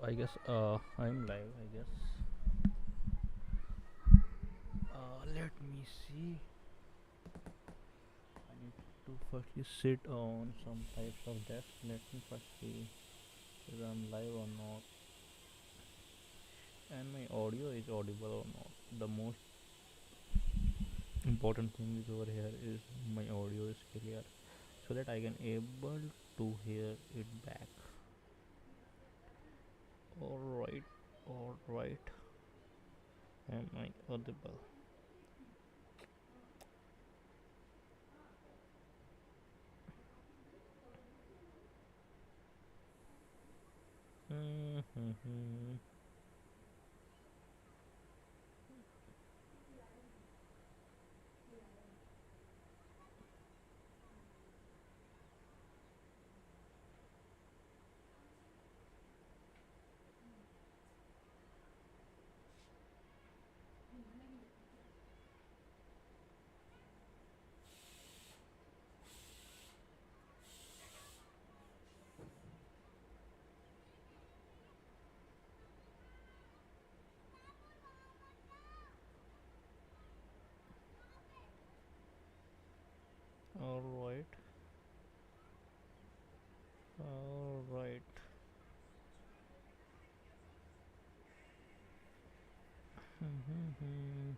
I guess I'm live. I guess. Let me see. I need to firstly sit on some types of desk. Let me first see if I'm live or not, and my audio is audible or not. The most important thing is over here is my audio is clear, so that I can able to hear it back. All right, all right. Am I audible? Mm-hmm. All right, all right. Mm-hmm.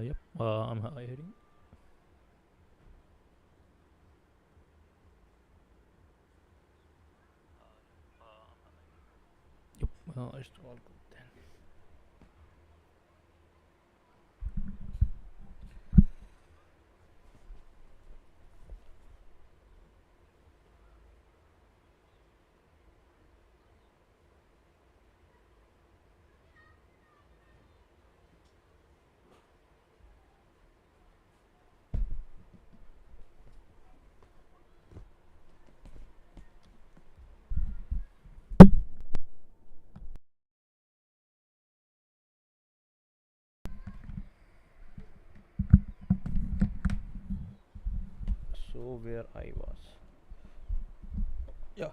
Yep. I'm hearing. Yep. It's all good then. So where I was. Yeah.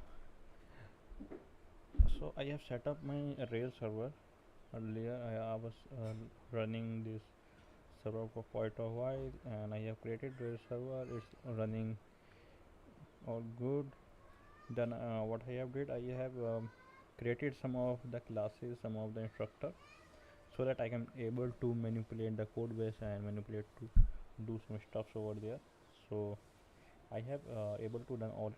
So I have set up my Rail server. Earlier I was running this server for quite a while, and I have created Rail server. It's running all good. Then what I have did, I have created some of the classes, some of the instructor, so that I can able to manipulate the code base and manipulate to do some stuffs over there. So I have able to done all.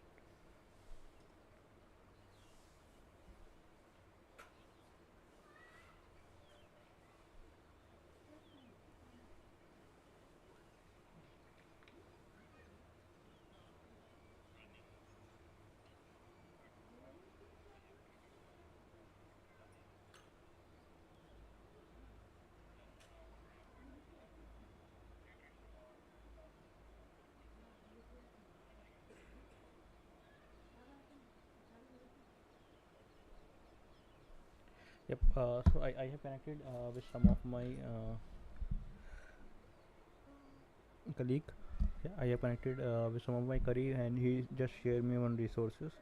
Yep. So I have connected with some of my colleague. Yeah, I have connected with some of my colleague, and he just shared me one resources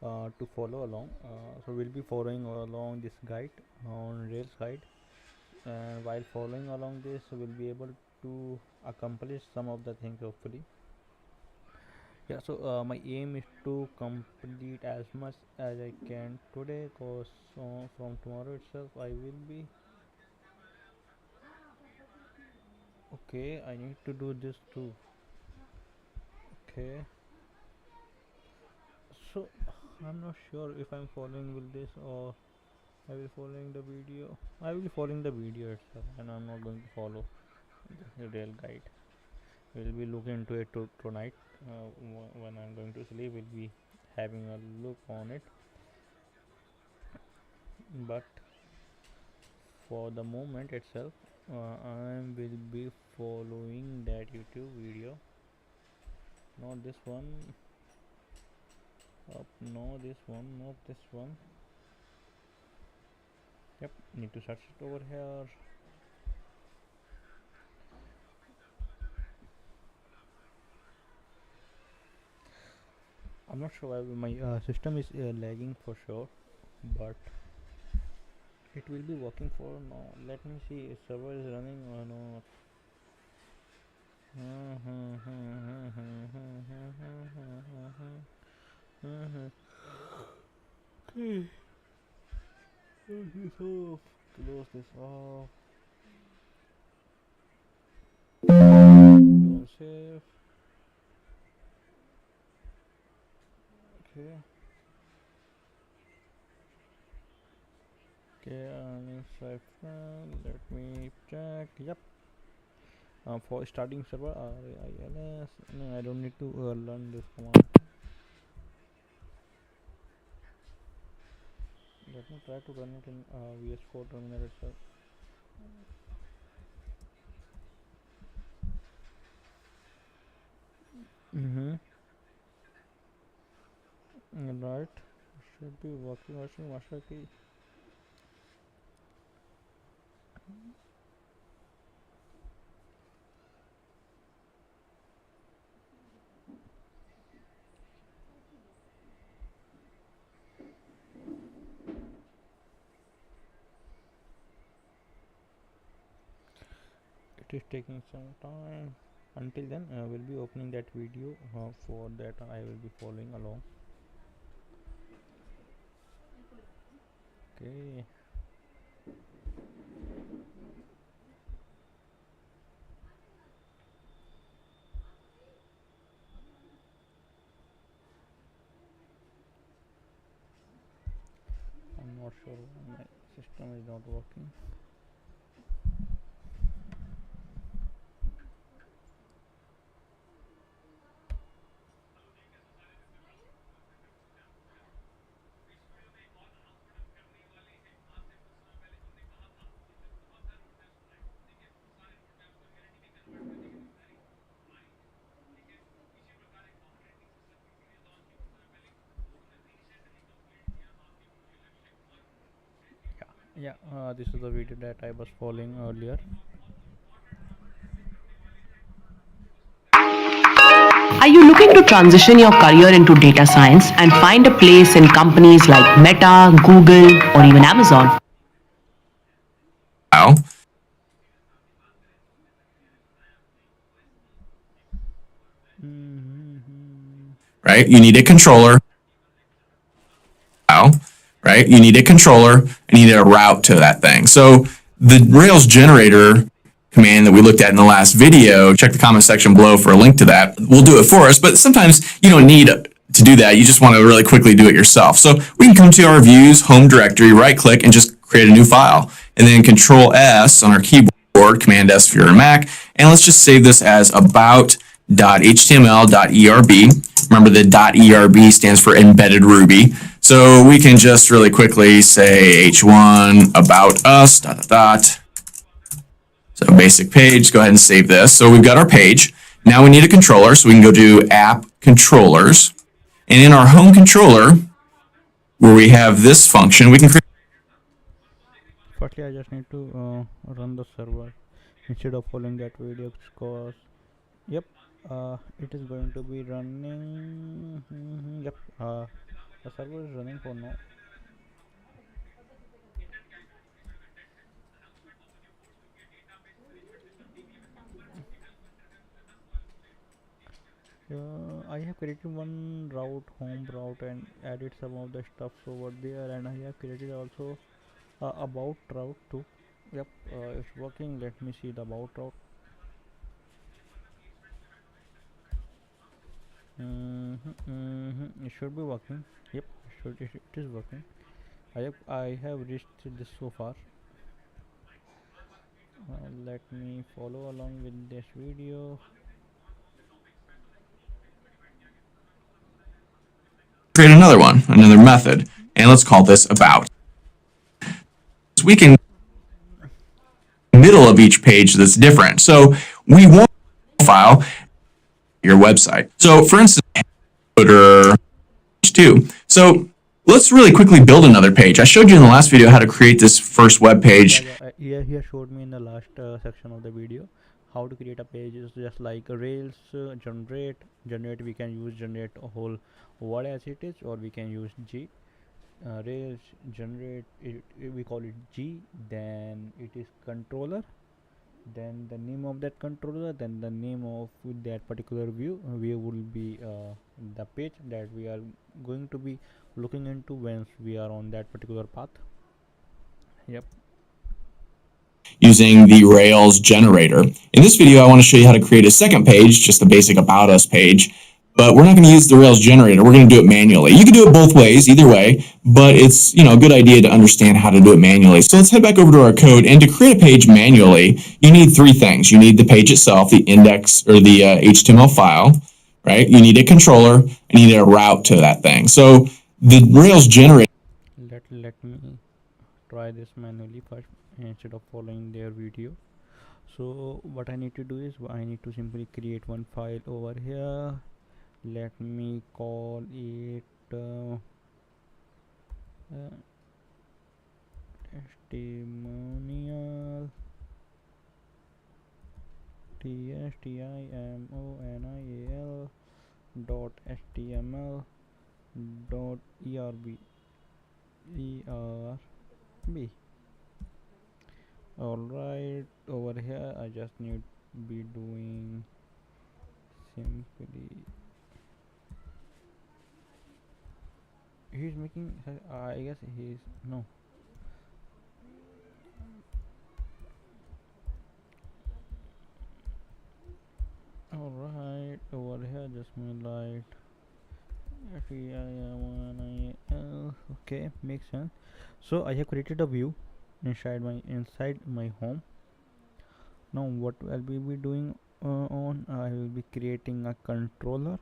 to follow along. So we'll be following along this guide on Rails guide, and while following along this, we'll be able to accomplish some of the things hopefully. Yeah, so my aim is to complete as much as I can today, cause from tomorrow itself I will be okay. I need to do this too. Okay, so I'm not sure if I'm following with this or I will following the video. I will be following the video itself, and I'm not going to follow the real guide. We'll be looking into it tonight. When I'm going to sleep, we'll be having a look on it. But for the moment itself, I will be following that YouTube video, not this one. No, this one, not this one. Yep, need to search it over here. I'm not sure why my system is lagging for sure, but it will be working for now. Let me see if server is running or not. Okay, close this off. Close this off. Don't save. Okay. Okay, let me check. Yep. For starting server RILS. No, I don't need to learn this command. Let me try to run it in VS Code terminal itself. Right. Should be working. Watching master key. It is taking some time. Until then, we'll be opening that video. For that, I will be following along. Okay. I'm not sure why my system is not working. Yeah, this is the video that I was following earlier. Are you looking to transition your career into data science and find a place in companies like Meta, Google, or even Amazon? Wow. Right? You need a controller. Wow. Right? You need a controller and you need a route to that thing. So the Rails generator command that we looked at in the last video, check the comment section below for a link to that. We'll do it for us, but sometimes you don't need to do that. You just want to really quickly do it yourself. So we can come to our views, home directory, right click, and just create a new file. And then Control S on our keyboard, Command S for your Mac, and let's just save this as about.html.erb. Remember the .erb stands for embedded Ruby. So we can just really quickly say h1 about us, ... So basic page, go ahead and save this. So we've got our page. Now we need a controller, so we can go to app controllers. And in our home controller, where we have this function, we can create. Firstly, I just need to run the server instead of following that video because yep, it is going to be running. Yep, the server is running for now. I have created one route, home route, and added some of the stuff over there, and I have created also about route too. Yep, it's working. Let me see the about route. It should be working. Yep, it is working. I have reached this so far. Let me follow along with this video. Create another one, another method, and let's call this about. So we can middle of each page that's different. So we want a file your website. So for instance, footer too. So let's really quickly build another page. I showed you in the last video how to create this first web page. Here showed me in the last section of the video how to create a page. Is just like Rails generate. We can use generate a whole word as it is, or we can use G. Rails generate we call it G. Then it is controller, then the name of that controller, then the name of that particular view will be the page that we are going to be looking into once we are on that particular path. Yep. Using the Rails generator. In this video, I want to show you how to create a second page, just a basic About Us page, but we're not going to use the Rails generator. We're going to do it manually. You can do it both ways, either way, but it's a good idea to understand how to do it manually. So let's head back over to our code, and to create a page manually, you need three things. You need the page itself, the index or the HTML file, right? You need a controller, and you need a route to that thing. So the Rails generator. Let me try this manually first instead of following their video. So what I need to do is I need to simply create one file over here. Let me call it testimonial testimonial dot html dot erb. Alright, over here I just need to be doing simply he's making I guess he's no. Alright, over here just me light okay, makes sense. So I have created a view inside my home. Now what I'll be doing on I will be creating a controller.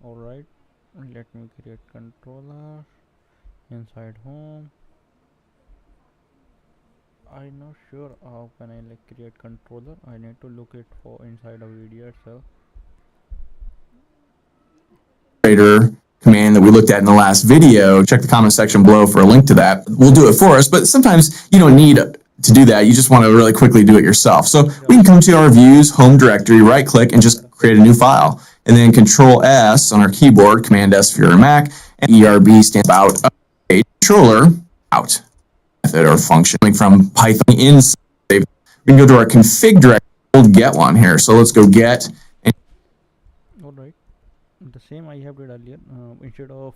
Alright, let me create controller inside home. I'm not sure how can I create controller. I need to look it for inside a video itself. Command that we looked at in the last video, check the comment section below for a link to that. We'll do it for us, but sometimes you don't need to do that. You just want to really quickly do it yourself. So we can come to our views, home directory, right click, and just create a new file. And then Control S on our keyboard, Command S for your Mac, and ERB stands out a controller out method or function from Python inside. We can go to our config directory, we'll get one here. So let's go get. Alright, the same I have did earlier. Instead of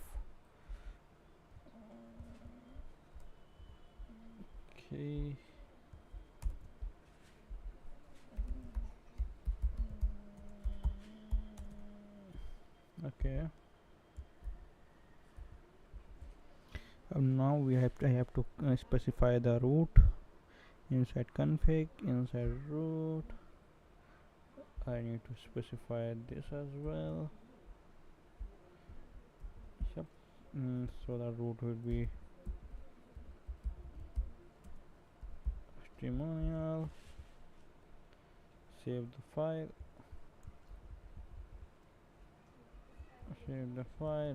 okay. Now I have to specify the root inside config, inside root. I need to specify this as well. Yep. So the root will be testimonial. Save the file.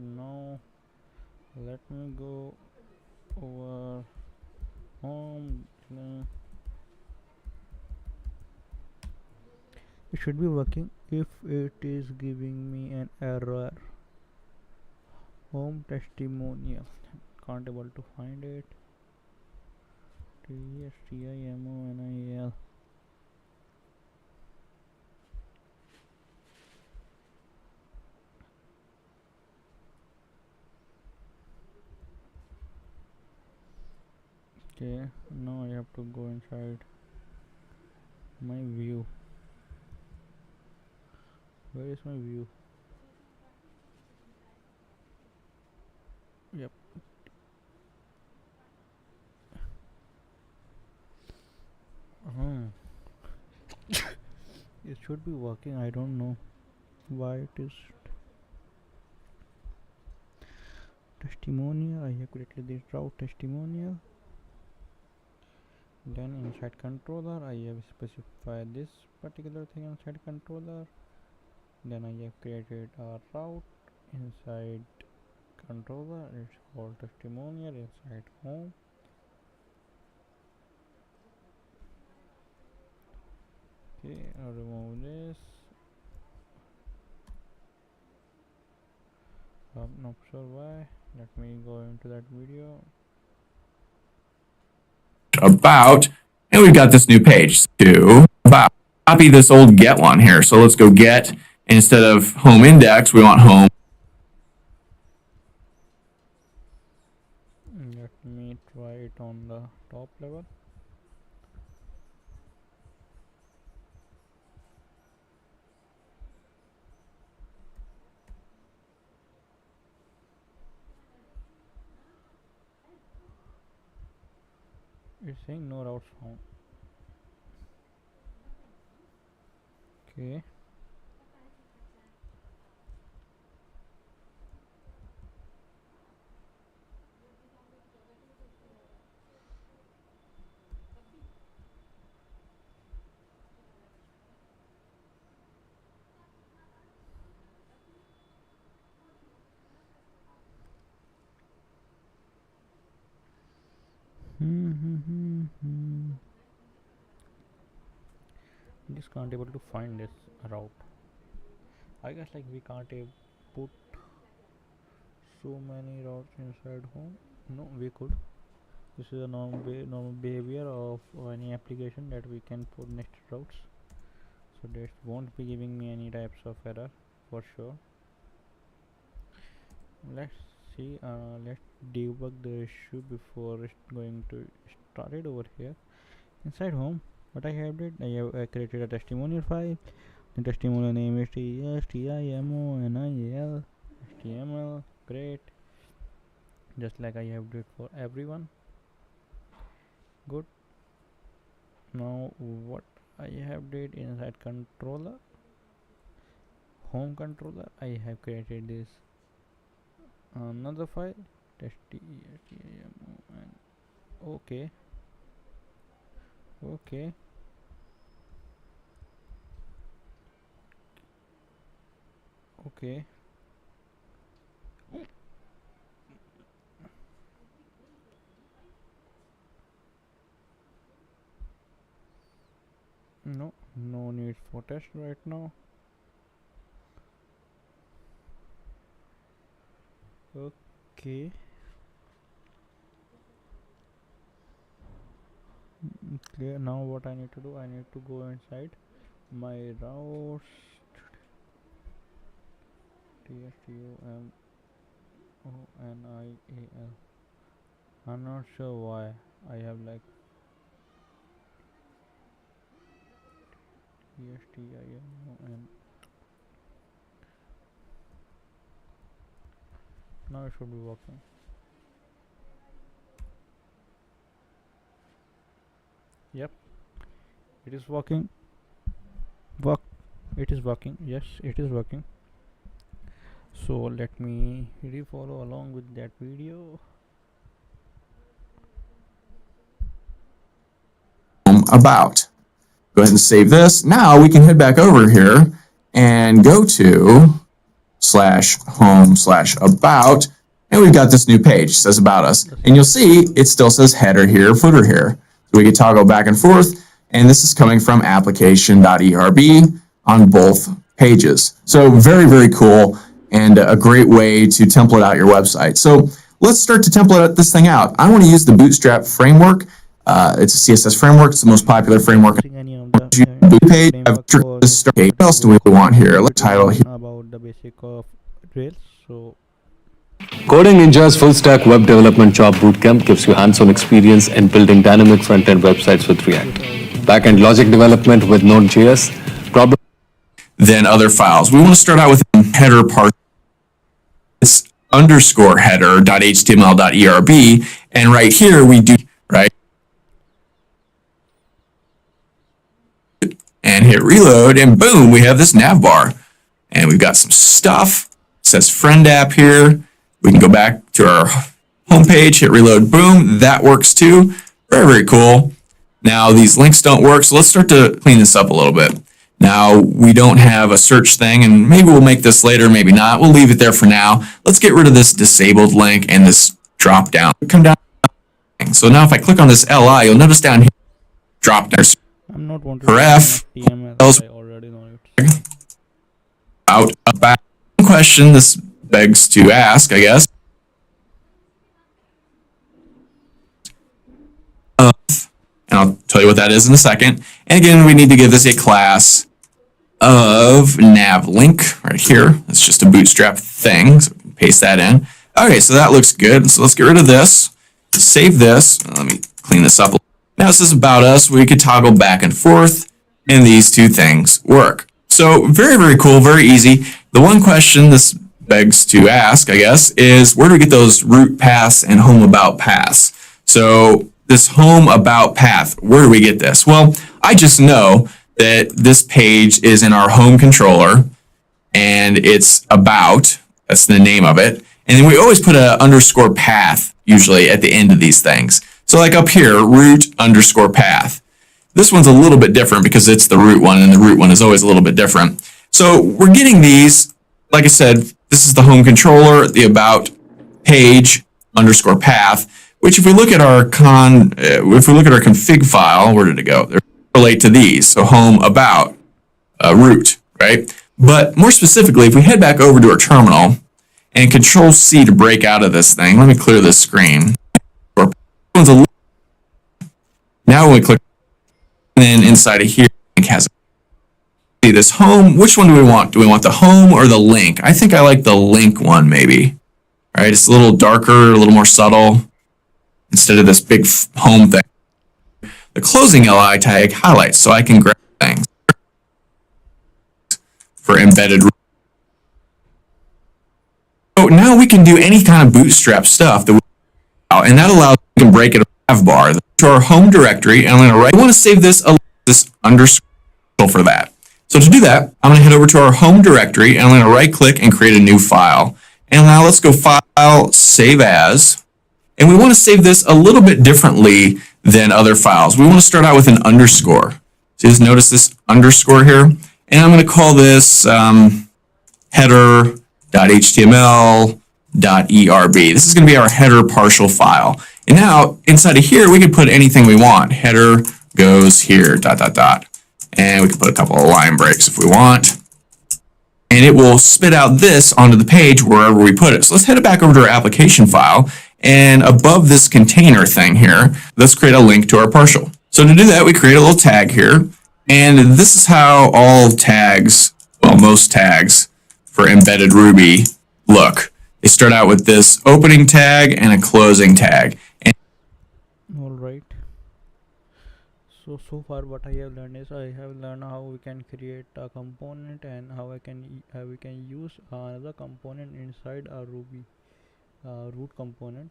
Now let me go over home. It should be working. If it is giving me an error, home testimonial, can't able to find it. testimonial. Okay, now I have to go inside my view. Where is my view? Yep. It should be working. I don't know why it is. Testimonial. I have created this route testimonial. Then inside controller I have specified this particular thing inside controller. Then I have created a route inside controller. It's called testimonial inside home. Okay, I'll remove this. I'm not sure why. Let me go into that video. About, and we've got this new page to about. Copy this old get one here. So let's go get, instead of home index, we want home. Let me try it on the top level. It's saying no routes found. Okay. Just can't able to find this route. I guess like we can't put so many routes inside home. No, we could. This is a normal behavior of any application that we can put next routes. So that won't be giving me any types of error for sure. Let's see. Let's debug the issue before it's going to start it over here. Inside home, what I have did, I have created a testimonial file. The testimonial name is testimonil html. Great, just like I have did for everyone. Good. Now what I have did inside controller, home controller, I have created this another file testimo, and okay. No need for test right now. Okay. Clear. Now what I need to do, I need to go inside my routes, TSTUMONIAL. I'm not sure why I have like TSTIMON. Now it should be working. Yep, it is working. It is working. Yes, it is working. So let me follow along with that video. About. Go ahead and save this. Now we can head back over here and go to /home/about, and we've got this new page. It says about us, and you'll see it still says header here, footer here. So we can toggle back and forth, and this is coming from application.erb on both pages. So very, very cool, and a great way to template out your website. So let's start to template this thing out. I want to use the Bootstrap framework. It's a CSS framework. It's the most popular framework. Page. What else do we want here? Let's title here. About the basic of Rails. So Coding Ninja's full-stack web development job bootcamp gives you hands-on experience in building dynamic front-end websites with React, back-end logic development with Node.js, then other files. We want to start out with header part. It's underscore header.html.erb, and right here we do right and hit reload, and boom, we have this nav bar, and we've got some stuff. It says friend app here. We can go back to our homepage, hit reload, boom, that works too. Very, very cool. Now these links don't work, so let's start to clean this up a little bit. Now, we don't have a search thing, and maybe we'll make this later, maybe not. We'll leave it there for now. Let's get rid of this disabled link and this drop down. Come down. So now if I click on this LI, you'll notice down here, drop down. I'm not wanting For to F, HTML. I already know it. out about question this begs to ask, I guess. And I'll tell you what that is in a second. And again, we need to give this a class of nav link right here. It's just a bootstrap thing. So we can paste that in. Okay, so that looks good. So let's get rid of this. Save this. Let me clean this up. Now this is about us. We could toggle back and forth, and these two things work. So very, very cool, very easy. The one question this begs to ask, I guess, is where do we get those root paths and home about paths? So this home about path, where do we get this? Well, I just know that this page is in our home controller and it's about, that's the name of it. And then we always put a underscore path usually at the end of these things. So like up here, root underscore path. This one's a little bit different because it's the root one and the root one is always a little bit different. So we're getting these, like I said, this is the home controller, the about page underscore path, which if we look at our config file, where did it go? They relate to these. So home about root, right? But more specifically, if we head back over to our terminal and Control C to break out of this thing, let me clear this screen. Now when we click, and then inside of here, it has this home. Which one do we want? Do we want the home or the link? I think I like the link one maybe. All right, it's a little darker, a little more subtle, instead of this big home thing. The closing LI tag highlights, so I can grab things for embedded. So now we can do any kind of bootstrap stuff that and that allows we can break it a nav bar to our home directory, and I'm going to write. I want to save this underscore for that. So to do that, I'm going to head over to our home directory, and I'm going to right click and create a new file. And now let's go File, Save As. And we want to save this a little bit differently than other files. We want to start out with an underscore. So just notice this underscore here. And I'm going to call this header.html.erb. This is going to be our header partial file. And now inside of here, we can put anything we want. Header goes here, ... And we can put a couple of line breaks if we want. And it will spit out this onto the page wherever we put it. So let's head it back over to our application file. And above this container thing here, let's create a link to our partial. So to do that, we create a little tag here. And this is how all tags, well, most tags for embedded Ruby look. They start out with this opening tag and a closing tag. All right. So far what I have learned is I have learned how we can create a component and how we can use another component inside a Ruby root component.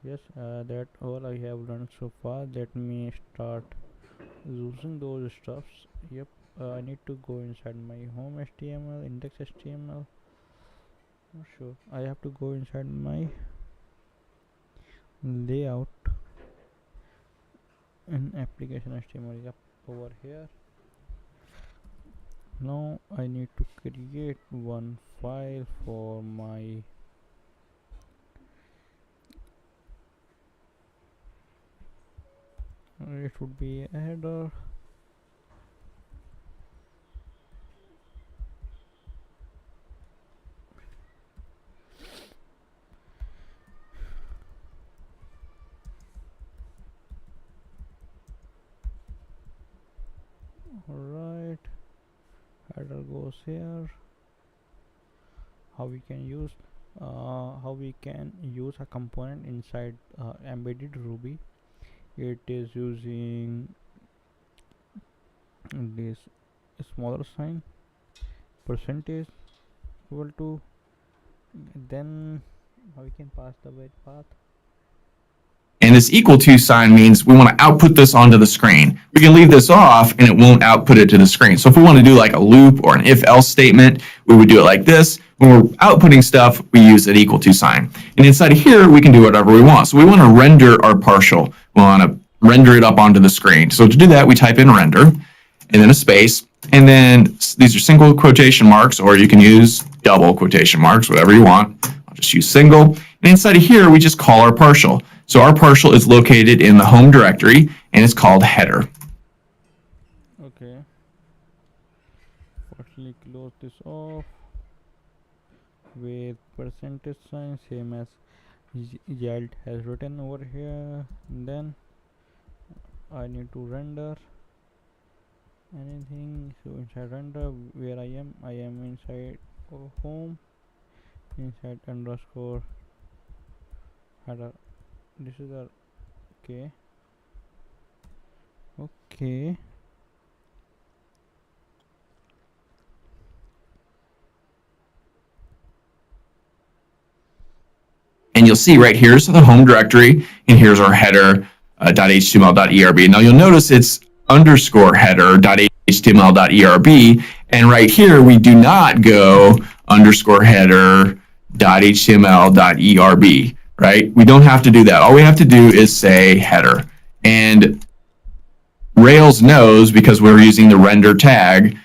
Yes, that all I have learned so far. Let me start using those stuffs. Yep, I need to go inside my home HTML, index HTML. Not sure. I have to go inside my layout and application HTML. Yep, over here. Now I need to create one file for my it would be a header. Alright, header goes here. How we can use a component inside embedded Ruby. It is using this smaller sign, percentage equal to, then how we can pass the wait path. And this equal to sign means we want to output this onto the screen. We can leave this off and it won't output it to the screen. So if we want to do like a loop or an if-else statement, we would do it like this. When we're outputting stuff, we use an equal to sign. And inside of here, we can do whatever we want. So we want to render our partial. We want to render it up onto the screen. So to do that, we type in render and then a space. And then these are single quotation marks, or you can use double quotation marks, whatever you want. I'll just use single. And inside of here, we just call our partial. So our partial is located in the home directory, and it's called header. Okay. Partially close this off with percentage sign, same as Yield has written over here. And then I need to render anything. So inside render, where I am inside home, inside underscore header. This is our okay. And you'll see right here's the home directory, and here's our header .html.erb. Now you'll notice it's underscore header.html.erb, and right here we do not go underscore header.html.erb, right? We don't have to do that. All we have to do is say header. And Rails knows, because we're using the render tag,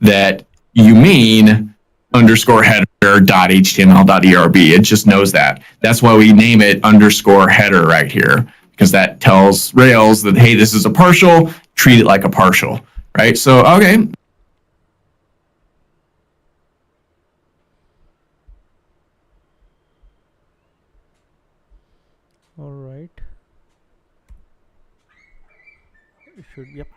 that you mean underscore header.html.erb. It just knows that. That's why we name it underscore header right here, because that tells Rails that, hey, this is a partial, treat it like a partial, right? So, okay. All right. It should, yep,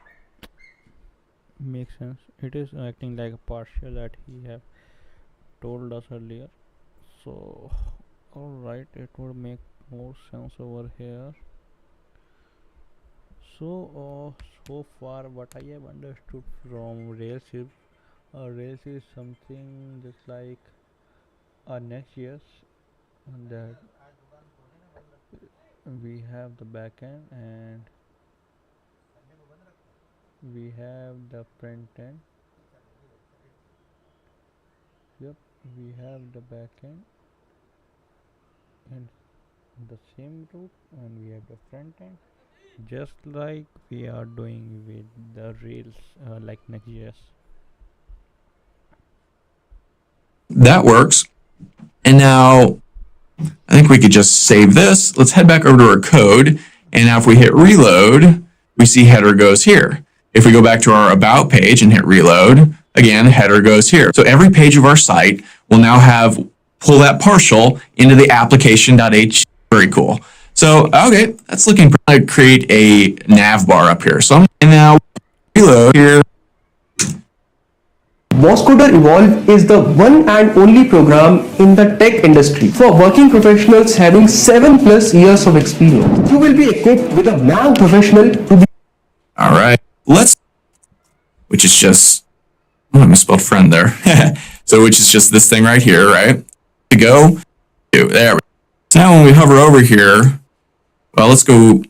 makes sense. It is acting like a partial that he have told us earlier. So all right, it would make more sense over here. So so far what I have understood from Rails is something just like Next.js, that we have the backend and we have the front end. Yep, we have the backend and the same route, and we have the front end, just like we are doing with the Rails, like Next.js. That works. And now I think we could just save this. Let's head back over to our code. And now if we hit reload, we see header goes here. If we go back to our about page and hit reload, again, header goes here. So every page of our site will now pull that partial into the application.h. Very cool. So, okay, that's looking pretty. Create a nav bar up here. So and now reload here. Vocoder Evolve is the one and only program in the tech industry for working professionals having 7+ years of experience. You will be equipped with a man professional to be. All right, which is just, I misspelled friend there. So which is just this thing right here, right? To go, there we go. So now when we hover over here, well, let's go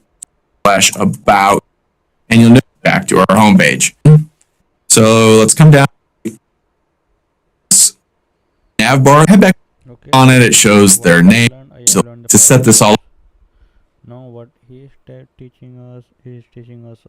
/about, and you'll know back to our home page. So let's come down. Nav bar, head back on it. It shows their name. So to set this all. Now what he is teaching us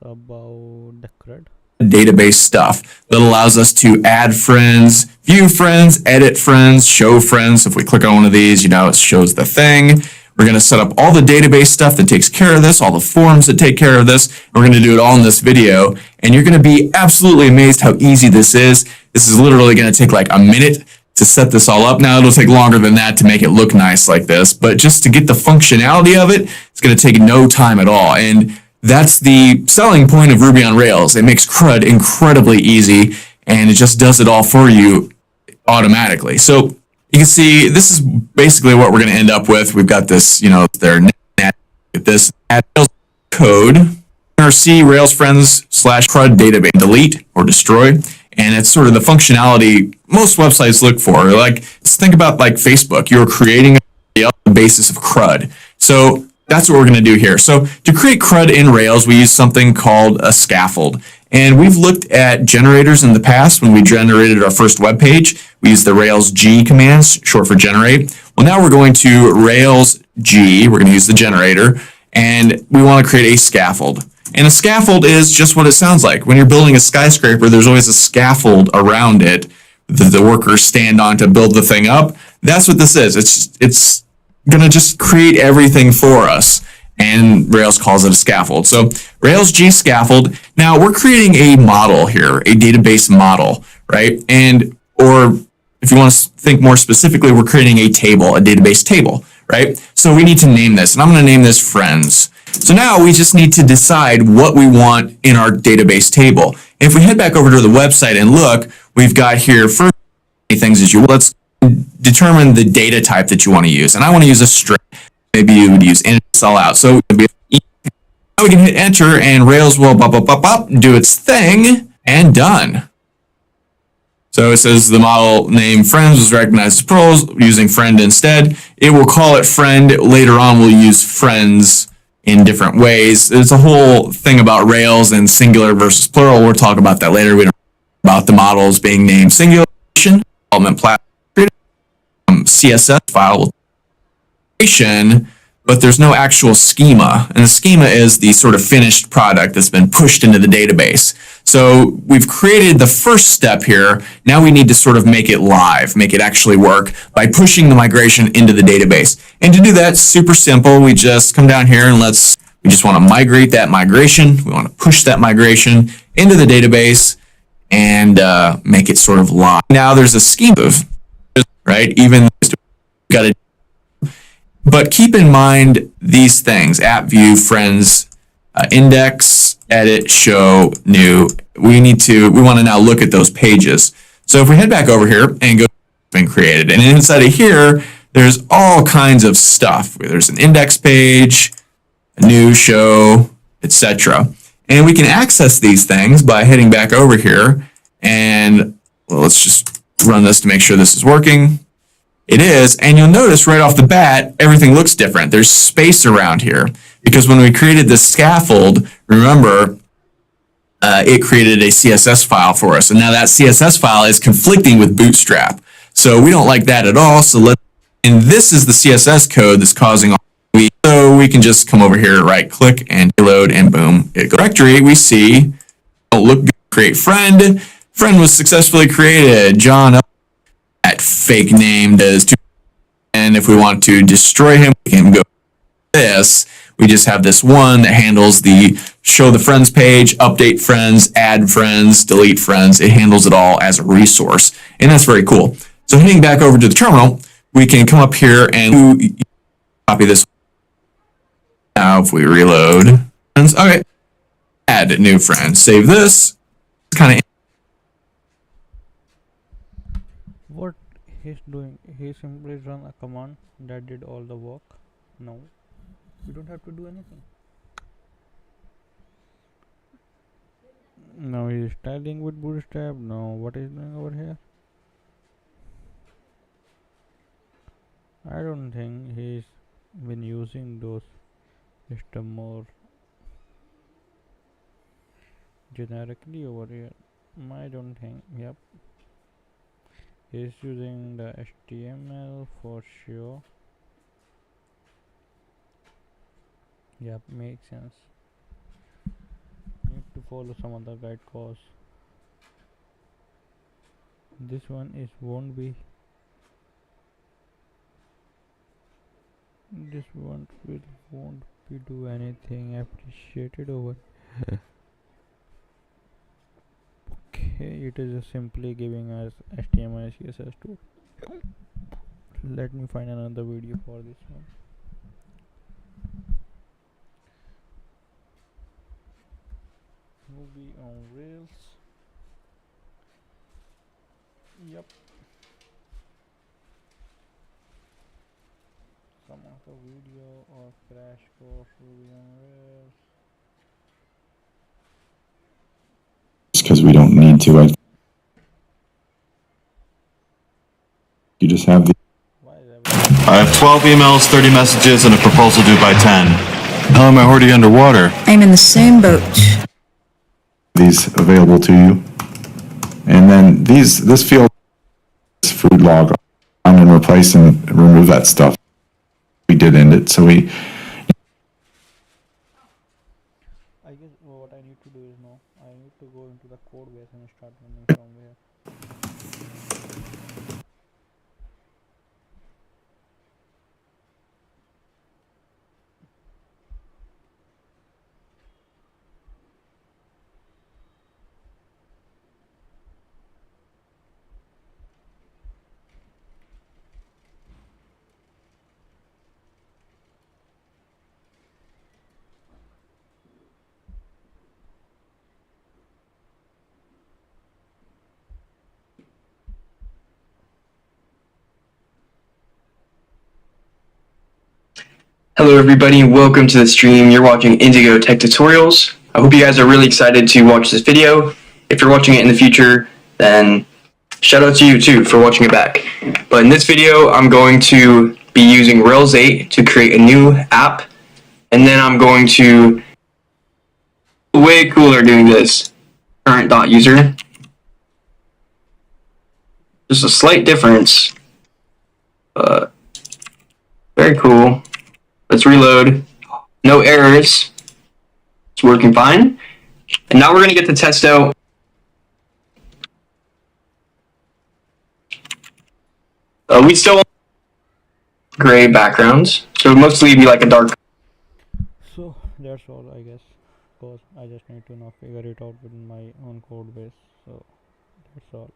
about the CRUD. Database stuff that allows us to add friends, view friends, edit friends, show friends. So if we click on one of these, it shows the thing. We're going to set up all the database stuff that takes care of this, all the forms that take care of this. We're going to do it all in this video, and you're going to be absolutely amazed how easy this is. This is literally going to take like a minute to set this all up. Now it'll take longer than that to make it look nice like this, but just to get the functionality of it, it's going to take no time at all. And that's the selling point of Ruby on Rails. It makes CRUD incredibly easy, and it just does it all for you automatically. So you can see this is basically what we're going to end up with. We've got this, their this Rails code, RC Rails friends /CRUD database, delete or destroy. And it's sort of the functionality most websites look for. Like, just think about like Facebook. You're creating the basis of CRUD. So that's what we're going to do here. So to create CRUD in Rails, we use something called a scaffold. And we've looked at generators in the past when we generated our first web page. We used the Rails G commands, short for generate. Well, now we're going to Rails G. We're going to use the generator. and we want to create a scaffold. And a scaffold is just what it sounds like. When you're building a skyscraper, there's always a scaffold around it that the workers stand on to build the thing up. That's what this is. It's going to just create everything for us. And Rails calls it a scaffold. So Rails G scaffold. Now we're creating a model here, a database model, right? Or if you want to think more specifically, we're creating a table, a database table, right? So we need to name this, and I'm going to name this friends. So now we just need to decide what we want in our database table. If we head back over to the website and look, we've got here first things as you let's determine the data type that you want to use. And I want to use a string. Maybe you would use index all out. So we can hit enter and Rails will do its thing and done. So it says the model name friends was recognized as pros using friend instead. It will call it friend. Later on, we'll use friends in different ways. There's a whole thing about Rails and singular versus plural. We'll talk about that later. We don't know about the models being named singular, development platform, CSS file, but there's no actual schema. And the schema is the sort of finished product that's been pushed into the database. So we've created the first step here. Now we need to sort of make it live, make it actually work by pushing the migration into the database. And to do that, super simple. We just come down here and we just want to migrate that migration. We want to push that migration into the database and make it sort of live. Now there's a schema, right? Even got to, but keep in mind these things: app view, friends, index, edit, show, new. We want to now look at those pages. So if we head back over here and go to been created, and inside of here, there's all kinds of stuff. There's an index page, a new, show, etc. And we can access these things by heading back over here and let's just run this to make sure this is working. It is, and you'll notice right off the bat, everything looks different. There's space around here because when we created this scaffold, remember, it created a CSS file for us. And now that CSS file is conflicting with Bootstrap. So we don't like that at all. And this is the CSS code that's causing all. So we can just come over here, right click and reload, and boom, directory. We see, look good, create friend. Friend was successfully created. John, that fake name does too. And if we want to destroy him, we can go this. We just have this one that handles the show the friends page, update friends, add friends, delete friends. It handles it all as a resource. And that's very cool. So heading back over to the terminal, we can come up here and copy this. Now if we reload, okay, add new friends, save this. Kind of what he's doing, he simply run a command that did all the work. No, you don't have to do anything. Now he's styling with Bootstrap. Now what is doing over here? I don't think he's been using those system more generically over here. I don't think. Yep, he's using the HTML for sure. Yep, makes sense. Need to follow some other guide cause this one is won't be do anything appreciated over. Okay, it is just simply giving us HTML and CSS tool. Let me find another video for this one. Movie on Rails. Yep. Some other video or crash course Ruby on Rails. Because we don't need to. You just have the. I have 12 emails, 30 messages, and a proposal due by 10. How am I already underwater? I'm in the same boat. These available to you, and then this field is food log on and replace and remove that stuff. We did end it, so we I guess what I need to do is now I need to go into the code base and start running from here. Hello everybody, welcome to the stream. You're watching Indigo Tech Tutorials. I hope you guys are really excited to watch this video. If you're watching it in the future, then shout out to you too for watching it back. But in this video, I'm going to be using Rails 8 to create a new app, and then I'm going to way cooler doing this. Current.user. Just a slight difference, but very cool. Let's reload. No errors. It's working fine. And now we're going to get the test out. We still want gray backgrounds, so it'll mostly be like a dark. So that's all, I guess, because I just need to now figure it out with my own code base. So that's all.